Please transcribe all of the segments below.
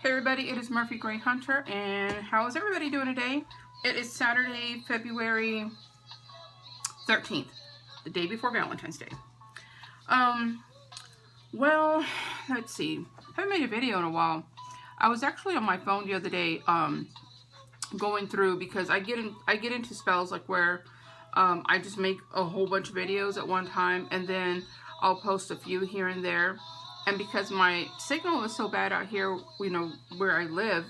Hey everybody, it is Murphy Gray Hunter, and how is everybody doing today? It is Saturday, February 13th, the day before Valentine's Day. Well, let's see. I haven't made a video in a while. I was actually on my phone the other day, going through, because I get into spells like where I just make a whole bunch of videos at one time, and then I'll post a few here and there. And because my signal is so bad out here, you know, where I live,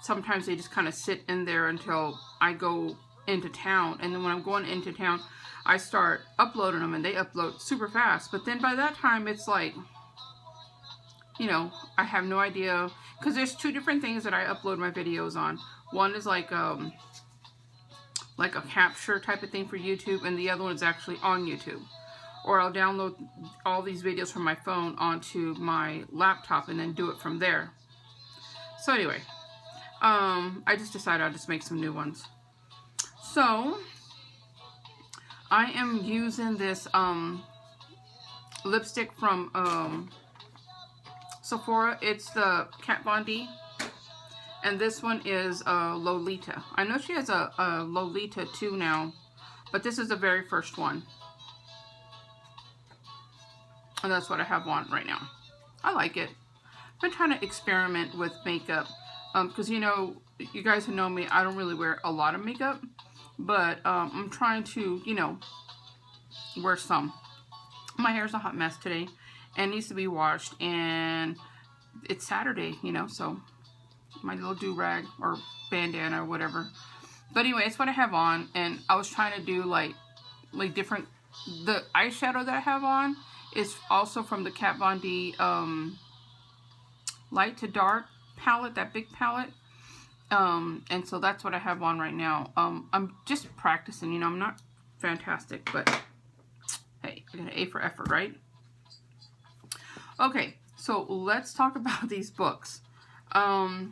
sometimes they just kind of sit in there until I go into town. And then when I'm going into town, I start uploading them, and they upload super fast. But then by that time, it's like, you know, I have no idea. Because there's two different things that I upload my videos on. One is like a capture type of thing for YouTube, and the other one is actually on YouTube. Or I'll download all these videos from my phone onto my laptop and then do it from there. So anyway, I just decided I'll just make some new ones. So I am using this lipstick from Sephora. It's the Kat Von D, and this one is Lolita. I know she has a Lolita too now, but this is the very first one. And that's what I have on right now. I like it. I've been trying to experiment with makeup. Because, you know, you guys who know me, I don't really wear a lot of makeup. But I'm trying to, you know, wear some. My hair's a hot mess today. And needs to be washed. And it's Saturday, you know. So my little do-rag or bandana or whatever. But anyway, it's what I have on. And I was trying to do like different... The eyeshadow that I have on is also from the Kat Von D light to dark palette, that big palette. And so that's what I have on right now. I'm just practicing, you know, I'm not fantastic, but hey, I got an A for effort, right? Okay, so let's talk about these books. Now,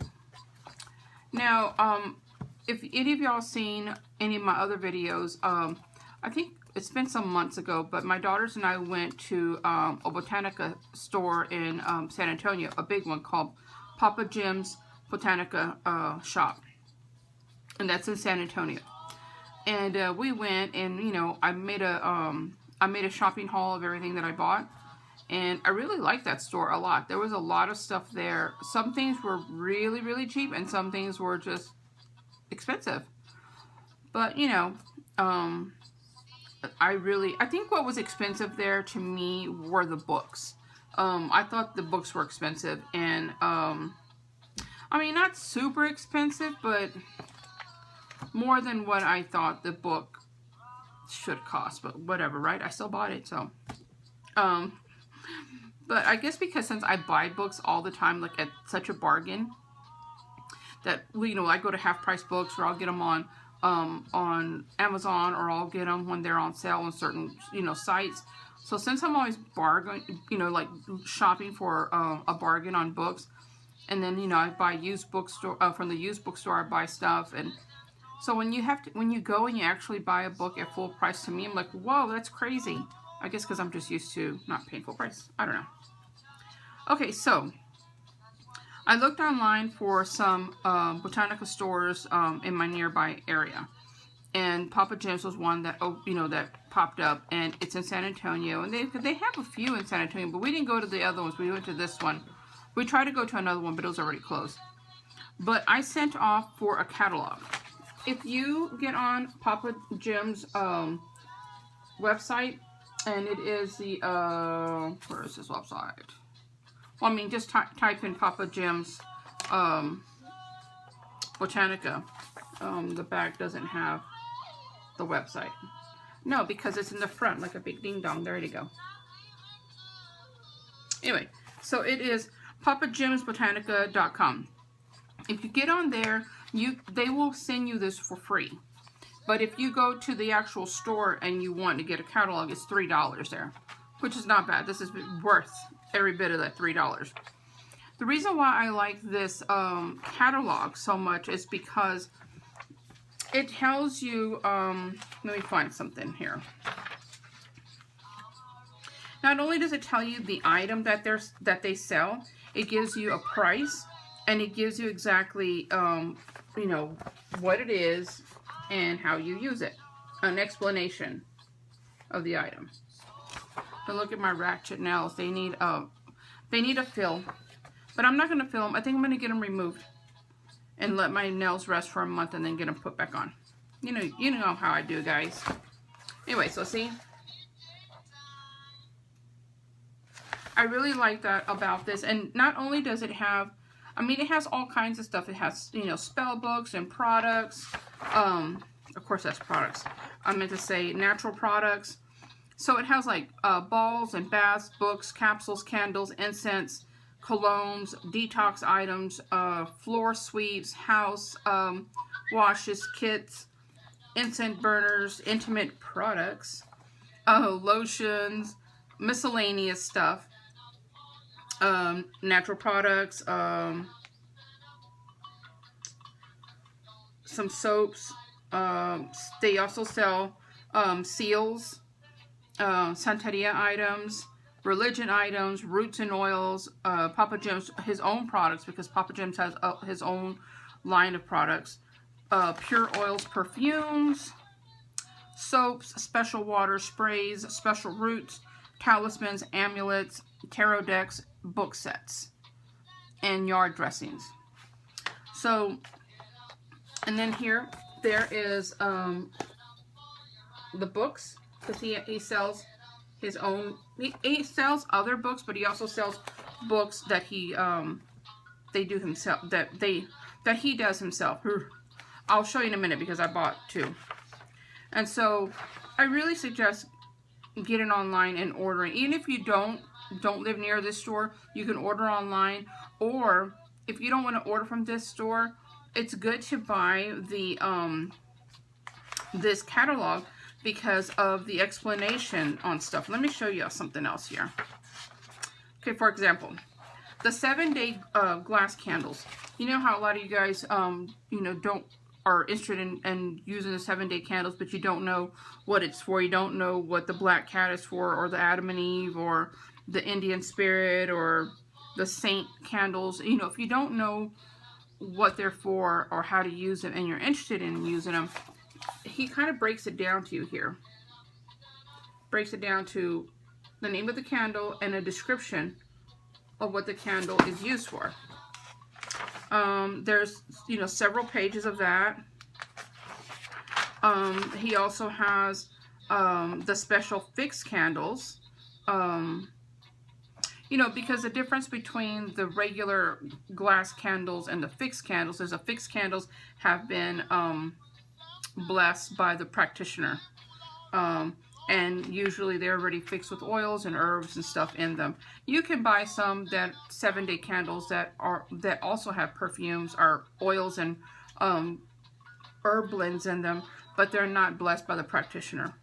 if any of y'all seen any of my other videos, I think it's been some months ago, but my daughters and I went to a Botanica store in San Antonio, a big one called Papa Jim's Botanica shop, and that's in San Antonio. And we went, and you know, I made a shopping haul of everything that I bought, and I really liked that store a lot. There was a lot of stuff there. Some things were really, really cheap, and some things were just expensive. But you know, I think what was expensive there to me were the books. I thought the books were expensive, and I mean, not super expensive, but more than what I thought the book should cost, but whatever, right? I still bought it, so. But I guess because since I buy books all the time, like at such a bargain, that, you know, I go to half price books, or I'll get them on Amazon, or I'll get them when they're on sale on certain, you know, sites. So since I'm always you know, like shopping for a bargain on books, and then, you know, I buy used bookstore from the used bookstore, I buy stuff. And so when you go and you actually buy a book at full price, to me, I'm like, whoa, that's crazy. I guess because I'm just used to not paying full price. I don't know. Okay, so I looked online for some Botanica stores in my nearby area, and Papa Jim's was one that, you know, that popped up, and it's in San Antonio, and they have a few in San Antonio, but we didn't go to the other ones. We went to this one. We tried to go to another one, but it was already closed. But I sent off for a catalog. If you get on Papa Jim's website, and it is the where is this website? Well, I mean, just type in Papa Jim's Botanica. The back doesn't have the website. No, because it's in the front, like a big ding-dong. There you go. Anyway, so it is papajimsbotanica.com. If you get on there, they will send you this for free. But if you go to the actual store and you want to get a catalog, it's $3 there, which is not bad. This is worth every bit of that $3. The reason why I like this catalog so much is because it tells you, let me find something here. Not only does it tell you the item that they sell, it gives you a price, And it gives you exactly, you know, what it is and how you use it. An explanation of the item. But look at my ratchet nails. They need a fill. But I'm not going to fill them. I think I'm going to get them removed and let my nails rest for a month and then get them put back on. You know how I do, guys. Anyway, so see, I really like that about this. And not only does it have, I mean, it has all kinds of stuff. It has, you know, spell books and products. Of course, that's products. I meant to say natural products. So it has like balls and baths, books, capsules, candles, incense, colognes, detox items, floor sweeps, house washes, kits, incense burners, intimate products, lotions, miscellaneous stuff, natural products, some soaps. They also sell seals, Santeria items, religion items, roots and oils, Papa Jim's, his own products, because Papa Jim's has his own line of products, pure oils, perfumes, soaps, special water, sprays, special roots, talismans, amulets, tarot decks, book sets, and yard dressings. So, and then here, there is the books, because he sells his own, he sells other books, but he also sells books that he they do himself, that he does himself. I'll show you in a minute because I bought two. And so I really suggest getting online and ordering. Even if you don't live near this store, you can order online. Or if you don't want to order from this store, it's good to buy the this catalog because of the explanation on stuff. Let me show you something else here. Okay, for example, the 7-day glass candles. You know how a lot of you guys, you know, are interested in using the 7-day candles, but you don't know what it's for. You don't know what the black cat is for, or the Adam and Eve, or the Indian spirit, or the saint candles. You know, if you don't know what they're for or how to use them and you're interested in using them, he kind of breaks it down to you here. Breaks it down to the name of the candle and a description of what the candle is used for. There's, you know, several pages of that. He also has the special fixed candles. You know, because the difference between the regular glass candles and the fixed candles is the fixed candles have been blessed by the practitioner. And usually they're already fixed with oils and herbs and stuff in them. You can buy some that 7-day candles that also have perfumes or oils and herb blends in them, but they're not blessed by the practitioner.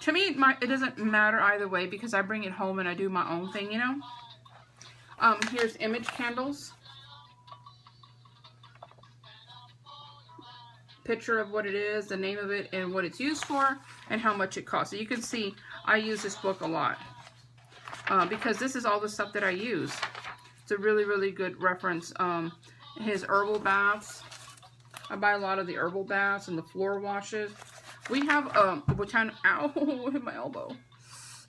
To me, it doesn't matter either way because I bring it home and I do my own thing, you know. Here's image candles. Picture of what it is, the name of it, and what it's used for, and how much it costs. So you can see I use this book a lot because this is all the stuff that I use. It's a really, really good reference. His herbal baths. I buy a lot of the herbal baths and the floor washes. We have Botanica. Ow, hit my elbow.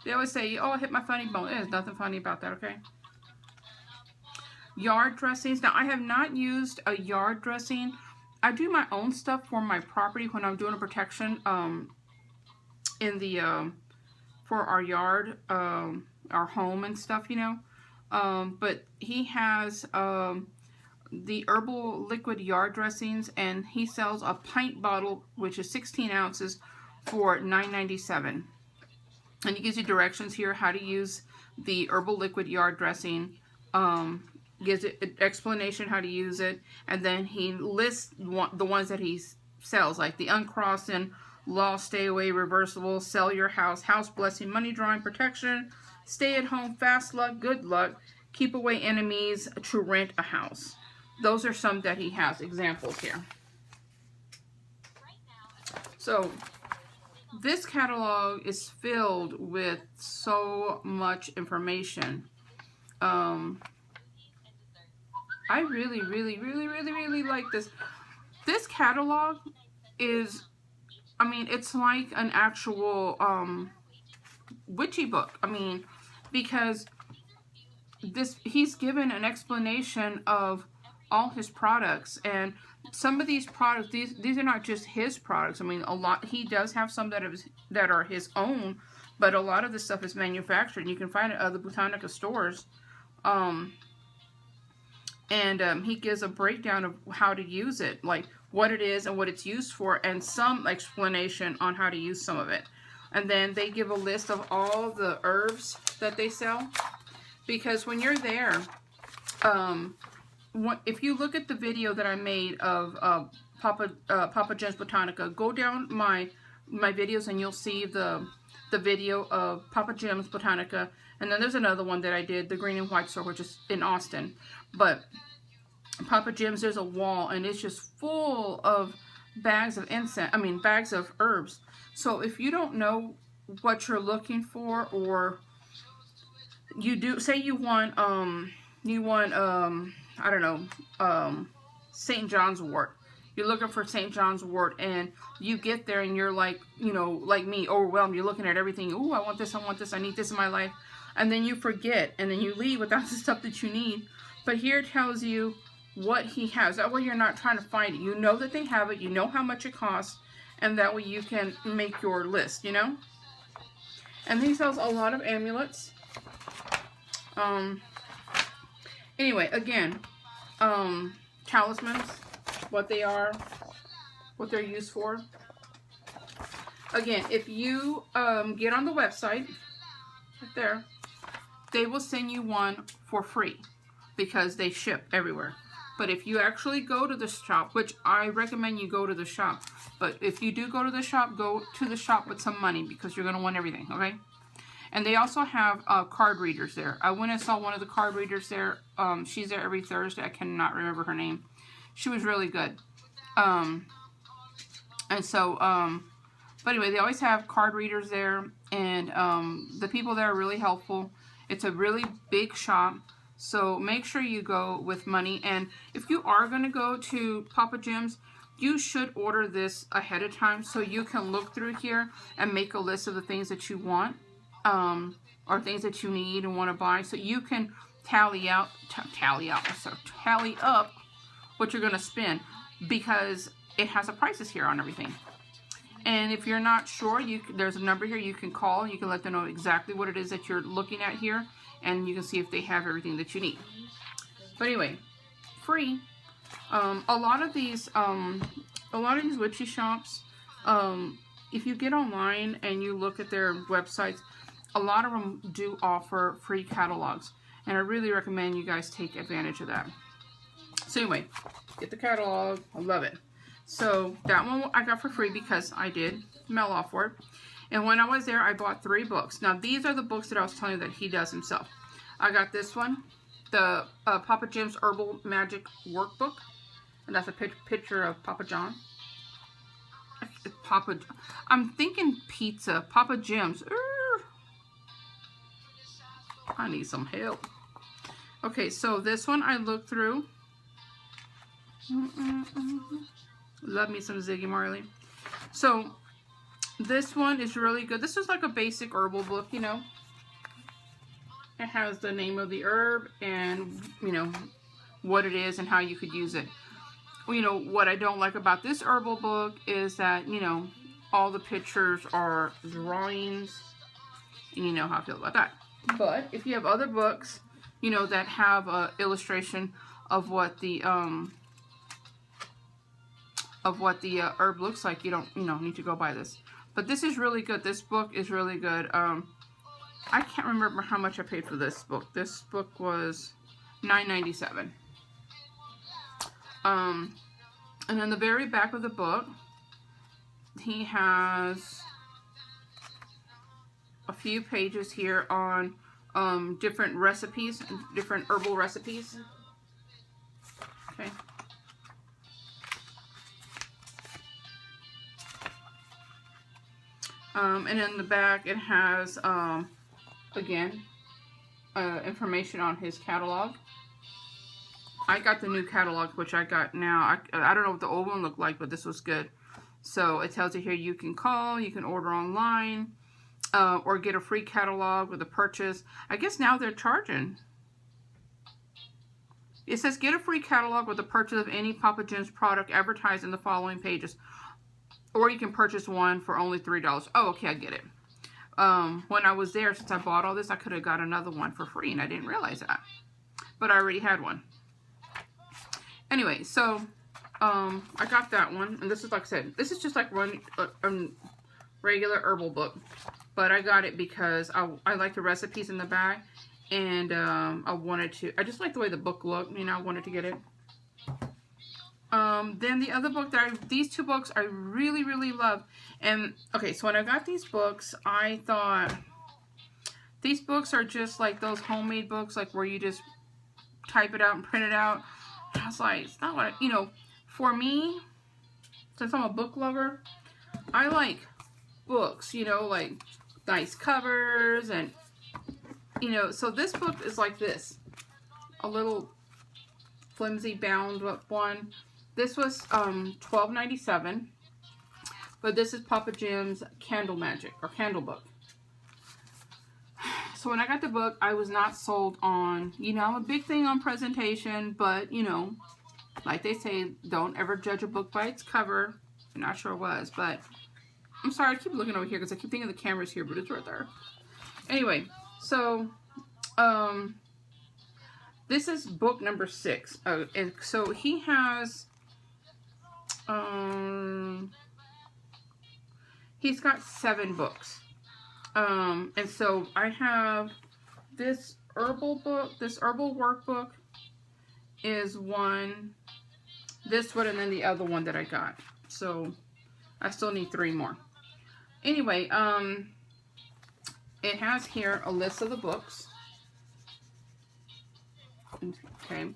They always say, oh, I hit my funny bone. There's nothing funny about that, okay? Yard dressings. Now, I have not used a yard dressing. I do my own stuff for my property when I'm doing a protection in the for our yard, our home and stuff, you know. But he has the herbal liquid yard dressings, and he sells a pint bottle, which is 16 ounces, for $9.97. And he gives you directions here how to use the herbal liquid yard dressing. Gives it an explanation how to use it, and then he lists the ones that he sells, like the uncrossing, lost, stay away, reversible, sell your house, house blessing, money drawing, protection, stay at home, fast luck, good luck, keep away enemies, to rent a house. Those are some that he has examples here. So this catalog is filled with so much information. I really, really, really, really, really like this. This catalog is, I mean, it's like an actual witchy book. I mean, because he's given an explanation of all his products, and some of these products, these are not just his products. I mean, a lot, he does have some that are his own, but a lot of the stuff is manufactured, and you can find it at the Botanica stores. He gives a breakdown of how to use it, like what it is and what it's used for, and some explanation on how to use some of it. And then they give a list of all the herbs that they sell. Because when you're there, if you look at the video that I made of Papa Jim's Botanica, go down my videos and you'll see the video of Papa Jim's Botanica. And then there's another one that I did, the Green and White store, which is in Austin. But Papa Jim's, there's a wall, and it's just full of bags of incense. I mean, bags of herbs. So if you don't know what you're looking for, or you do, say you want I don't know, St. John's wort. You're looking for St. John's wort, and you get there and you're like, you know, like me, overwhelmed. You're looking at everything. Ooh, I want this, I need this in my life. And then you forget, and then you leave without the stuff that you need. But here it tells you what he has. That way you're not trying to find it. You know that they have it. You know how much it costs. And that way you can make your list, you know? And he sells a lot of amulets. Anyway, again, talismans, what they are, what they're used for. Again, if you get on the website, right there, they will send you one for free because they ship everywhere. But if you actually go to the shop, which I recommend you go to the shop, but if you do go to the shop, go to the shop with some money because you're going to want everything, okay? And they also have card readers there. I went and saw one of the card readers there. She's there every Thursday. I cannot remember her name. She was really good. But anyway, they always have card readers there, and the people there are really helpful. It's a really big shop, so make sure you go with money. And if you are going to go to Papa Jim's, you should order this ahead of time so you can look through here and make a list of the things that you want, or things that you need and want to buy, so you can tally up what you're going to spend, because it has the prices here on everything. And if you're not sure, there's a number here you can call. You can let them know exactly what it is that you're looking at here, and you can see if they have everything that you need. But anyway, free. A lot of these witchy shops, if you get online and you look at their websites, a lot of them do offer free catalogs, and I really recommend you guys take advantage of that. So anyway, get the catalog. I love it. So that one I got for free because I did mail off for it. And when I was there, I bought 3 books. Now these are the books that I was telling you that he does himself. I got this one, the Papa Jim's Herbal Magic Workbook, and that's a picture of Papa John. I'm thinking pizza. Papa Jim's. I need some help. Okay, so this one I looked through. Love me some Ziggy Marley. So this one is really good. This is like a basic herbal book, you know. It has the name of the herb and, you know, what it is and how you could use it. You know, what I don't like about this herbal book is that, you know, all the pictures are drawings, and you know how I feel about that. But if you have other books, you know, that have a illustration of what the herb looks like, you don't, need to go buy this. But this is really good. This book is really good. I can't remember how much I paid for this book. This book was $9.97. And on the very back of the book, he has a few pages here on different recipes, different herbal recipes. Okay. And in the back it has, again, information on his catalog. I got the new catalog, which I got now. I don't know what the old one looked like, but this was good. So it tells you here you can call, you can order online, or get a free catalog with a purchase. I guess now they're charging. It says get a free catalog with the purchase of any Papa Jim's product advertised in the following pages. Or you can purchase one for only $3. Oh, okay, I get it. When I was there, since I bought all this, I could have got another one for free, and I didn't realize that. But I already had one. Anyway, so I got that one, and this is, like I said, this is just like a regular herbal book. But I got it because I like the recipes in the back, and I just like the way the book looked, you know, I wanted to get it. Then the other book these two books I really, really love. And, okay, so when I got these books, I thought, these books are just like those homemade books, like where you just type it out and print it out. And I was like, it's not what, you know, for me, since I'm a book lover, I like books, you know, like nice covers and, you know, so this book is like this, a little flimsy bound one. This was $12.97, but this is Papa Jim's Candle Magic, or Candle Book. So when I got the book, I was not sold on, you know, I'm a big thing on presentation, but, you know, like they say, don't ever judge a book by its cover. I'm not sure it was, but I'm sorry, I keep looking over here because I keep thinking the camera's here, but it's right there. Anyway, so, this is book number 6. And so he has, he's got 7 books. And so I have this herbal book, this herbal workbook is one, this one, and then the other one that I got. So I still need 3 more. Anyway, it has here a list of the books. Okay,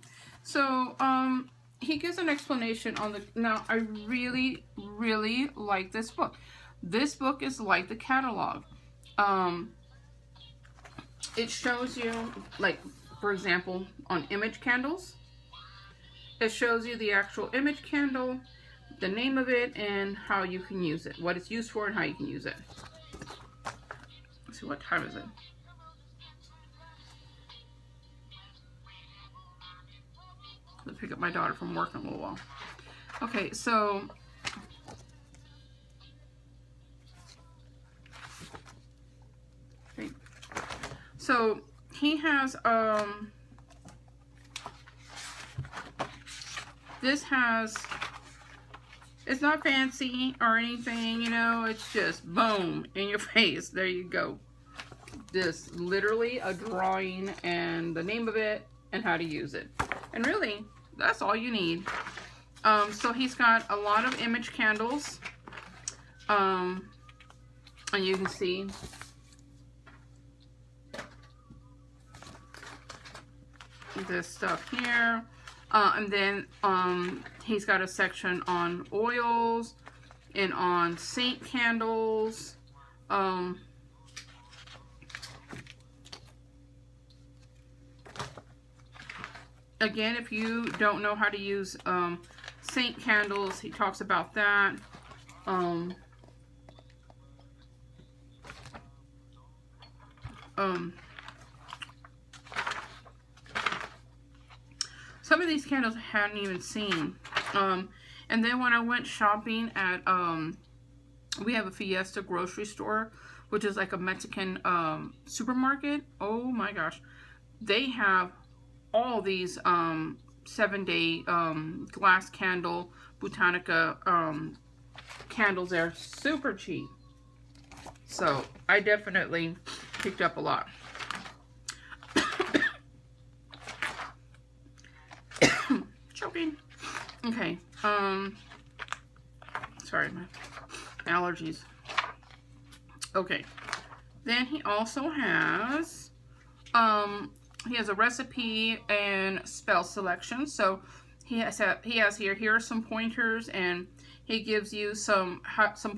so he gives an explanation on the, now I really, really like this book. This book is like the catalog. It shows you, like, for example, on image candles, it shows you the actual image candle, the name of it, and how you can use it, what it's used for and how you can use it. Let's see, what time is it? I'll pick up my daughter from work in a little while. Okay, so he has this has, it's not fancy or anything, you know, it's just boom in your face. There you go. This literally a drawing and the name of it and how to use it. And really, that's all you need. So he's got a lot of image candles. And you can see this stuff here. And then he's got a section on oils and on saint candles. Again, if you don't know how to use saint candles, he talks about that. Some of these candles I hadn't even seen. And then when I went shopping at, we have a Fiesta grocery store, which is like a Mexican supermarket. Oh my gosh. They have all these 7-day glass candle Botanica candles. They're super cheap. So I definitely picked up a lot. Choking. Okay. Sorry, my allergies. Okay. Then he also has he has a recipe and spell selection. So he has here are some pointers, and he gives you some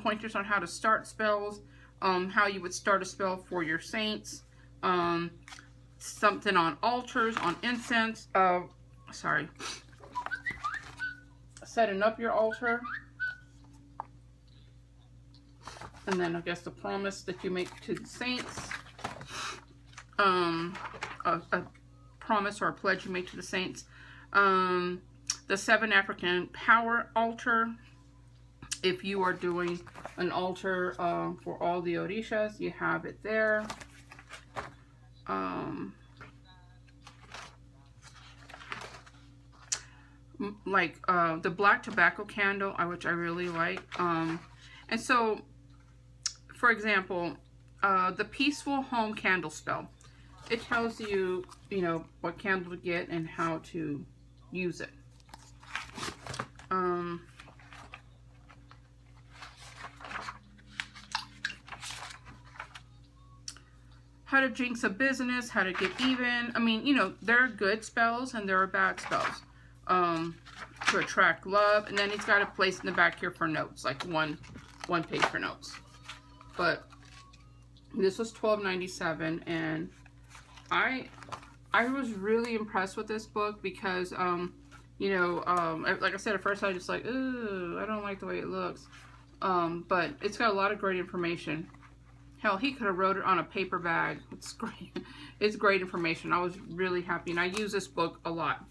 pointers on how to start spells, how you would start a spell for your saints, something on altars, on incense, sorry, setting up your altar. And then I guess the promise that you make to the saints. A promise or a pledge you make to the saints. The 7 African power altar. If you are doing an altar for all the Orishas, you have it there. Like the black tobacco candle, which I really like. And so, for example, the peaceful home candle spell. It tells you, you know, what candle to get and how to use it. How to jinx a business, how to get even. I mean, you know, there are good spells and there are bad spells. To attract love. And then he's got a place in the back here for notes, like one page for notes. But this was $12.97, and I was really impressed with this book because you know, like I said at first, I was just like, ooh, I don't like the way it looks. But it's got a lot of great information. Hell, he could have wrote it on a paper bag. It's great. It's great information. I was really happy, and I use this book a lot.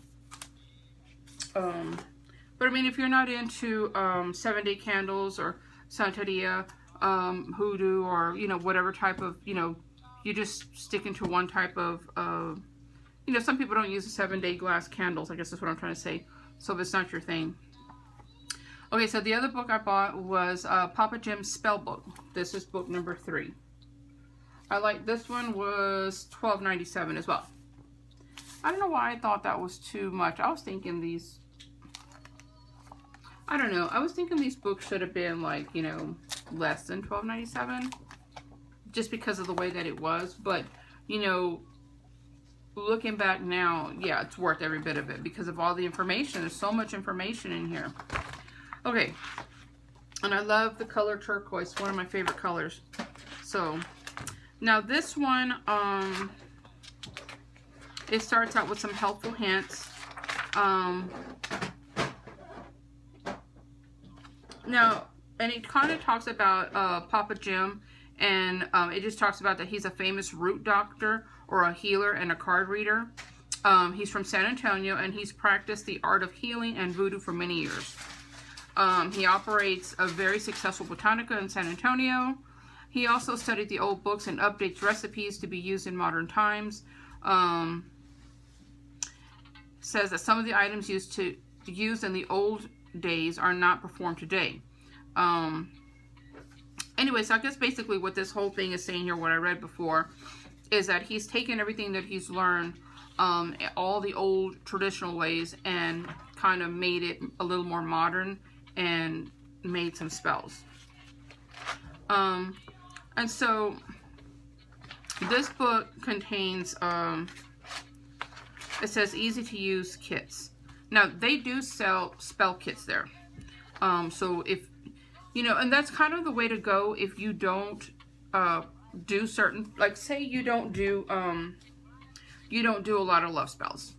But I mean, if you're not into 7-day candles or Santeria, Voodoo, or, you know, whatever type of, you know, you just stick into one type of, you know, some people don't use the 7-day glass candles. I guess that's what I'm trying to say. So if it's not your thing. Okay, so the other book I bought was Papa Jim's Spell Book. This is book number 3. I like this one, was $12.97 as well. I don't know why I thought that was too much. I was thinking these, I don't know. I was thinking these books should have been like, you know, less than $12.97. Just because of the way that it was. But, you know, looking back now, yeah, it's worth every bit of it because of all the information. There's so much information in here. Okay. And I love the color turquoise. One of my favorite colors. So, now this one, it starts out with some helpful hints. Now, and it kind of talks about Papa Jim, and it just talks about that he's a famous root doctor or a healer and a card reader. He's from San Antonio, and he's practiced the art of healing and voodoo for many years. He operates a very successful Botanica in San Antonio. He also studied the old books and updates recipes to be used in modern times. Says that some of the items used in the old days are not performed today. Anyway, so I guess basically what this whole thing is saying here, what I read before, is that he's taken everything that he's learned, all the old traditional ways, and kind of made it a little more modern and made some spells. And so this book contains, it says easy to use kits. Now they do sell spell kits there. So if, you know, and that's kind of the way to go if you don't do certain, like say you don't do a lot of love spells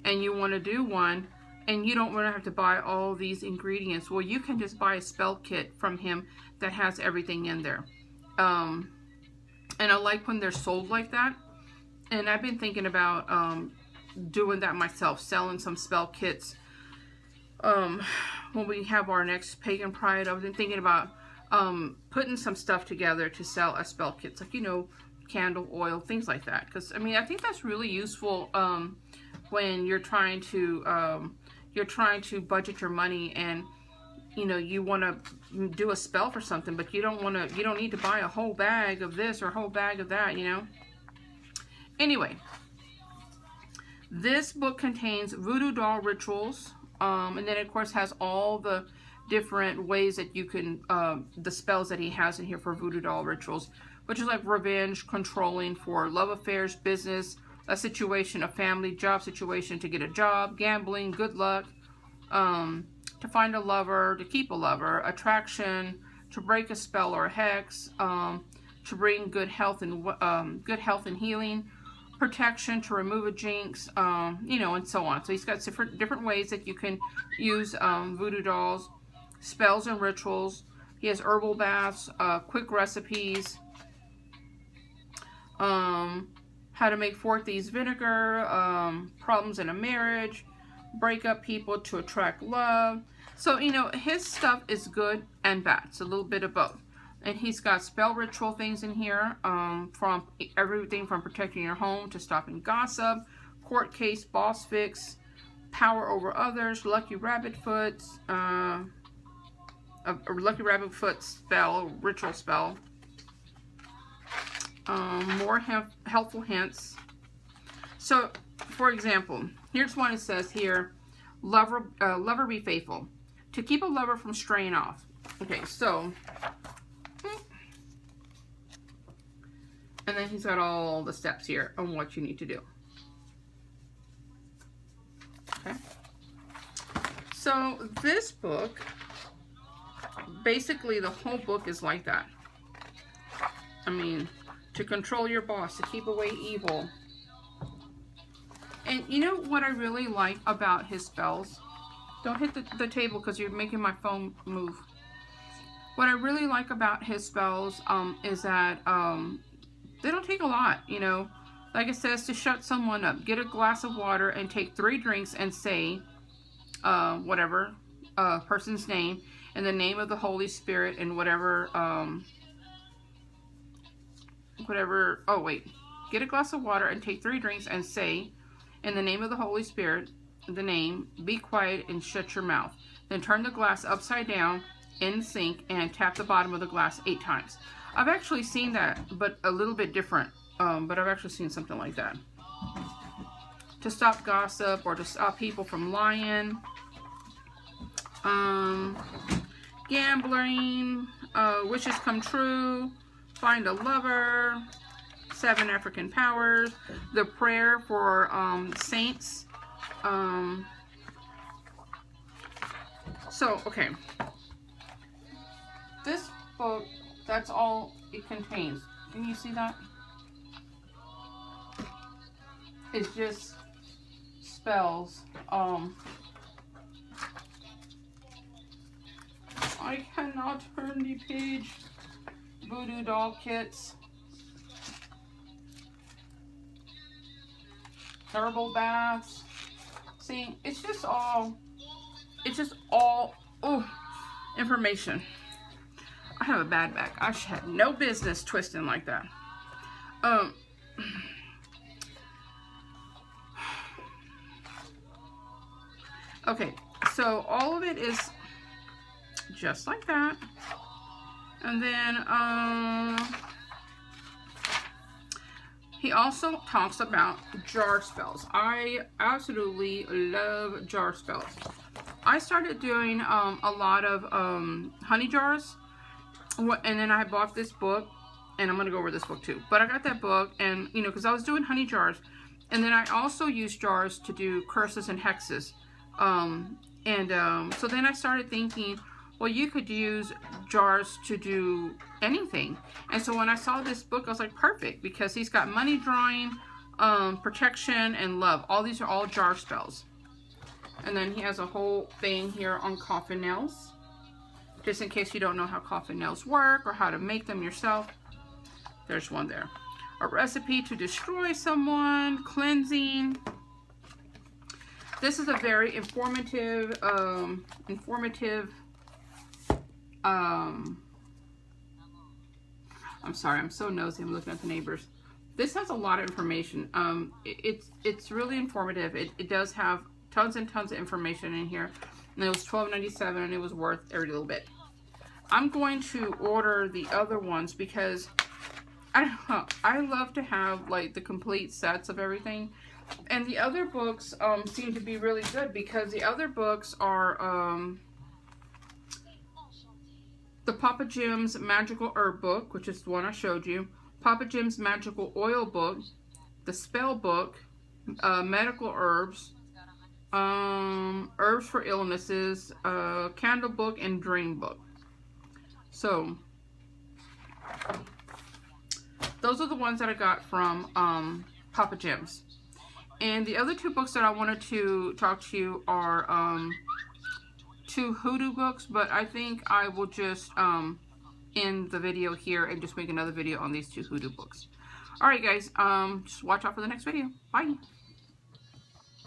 and you want to do one and you don't want to have to buy all these ingredients. Well, you can just buy a spell kit from him that has everything in there. And I like when they're sold like that. And I've been thinking about doing that myself, selling some spell kits. When we have our next Pagan Pride, I've been thinking about putting some stuff together to sell as spell kits, like, you know, candle, oil, things like that. Because I mean, I think that's really useful when you're trying to budget your money, and you know, you want to do a spell for something, but you don't need to buy a whole bag of this or a whole bag of that, you know. Anyway, this book contains voodoo doll rituals, and then of course has all the different ways that you can, the spells that he has in here for voodoo doll rituals, which is like revenge, controlling for love affairs, business, a situation, a family, job situation, to get a job, gambling, good luck, to find a lover, to keep a lover, attraction, to break a spell or a hex, to bring good health and healing, protection, to remove a jinx, you know, and so on. So he's got different ways that you can use voodoo dolls, spells and rituals. He has herbal baths, quick recipes, how to make Forthy's vinegar, problems in a marriage, break up people to attract love. So, you know, his stuff is good and bad. It's a little bit of both. And he's got spell ritual things in here, from everything from protecting your home to stopping gossip, court case, boss fix, power over others, lucky rabbit foot, a lucky rabbit foot spell, ritual spell, more helpful hints. So, for example, here's one. It says here, lover be faithful, to keep a lover from straying off. Okay, so, and then he's got all the steps here on what you need to do. Okay. So this book, basically the whole book is like that. I mean, to control your boss, to keep away evil. And you know what I really like about his spells? Don't hit the table because you're making my phone move. What I really like about his spells is that they don't take a lot, you know. Like it says, to shut someone up, get a glass of water and take 3 drinks and say whatever person's name, in the name of the Holy Spirit, and whatever, oh wait, get a glass of water and take 3 drinks and say, in the name of the Holy Spirit, the name, be quiet and shut your mouth. Then turn the glass upside down in the sink and tap the bottom of the glass 8 times. I've actually seen that, but a little bit different. But I've actually seen something like that. To stop gossip or to stop people from lying. Gambling. Wishes come true. Find a lover. 7 African powers. The prayer for saints. So, okay. This book, that's all it contains. Can you see that? It's just spells. I cannot turn the page. Voodoo doll kits. Herbal baths. See, it's just all information. I have a bad back. I had no business twisting like that. Okay, so all of it is just like that. And then he also talks about jar spells. I absolutely love jar spells. I started doing a lot of honey jars. And then I bought this book, and I'm going to go over this book too. But I got that book, and, you know, because I was doing honey jars. And then I also used jars to do curses and hexes. So then I started thinking, well, you could use jars to do anything. And so when I saw this book, I was like, perfect, because he's got money drawing, protection, and love. All these are all jar spells. And then he has a whole thing here on coffin nails, just in case you don't know how coffin nails work or how to make them yourself. There's one there. A recipe to destroy someone, cleansing. This is a very informative, I'm sorry, I'm so nosy, I'm looking at the neighbors. This has a lot of information. It's really informative. It does have tons and tons of information in here. And it was $12.97, and it was worth every little bit. I'm going to order the other ones because I love to have like the complete sets of everything. And the other books seem to be really good, because the other books are the Papa Jim's Magical Herb book, which is the one I showed you, Papa Jim's Magical Oil book, the Spell book, Medical Herbs, Herbs for Illnesses, Candle book, and Dream book. So those are the ones that I got from Papa Gems. And the other two books that I wanted to talk to you are two Hoodoo books, but I think I will just end the video here and just make another video on these two Hoodoo books. Alright guys, just watch out for the next video. Bye!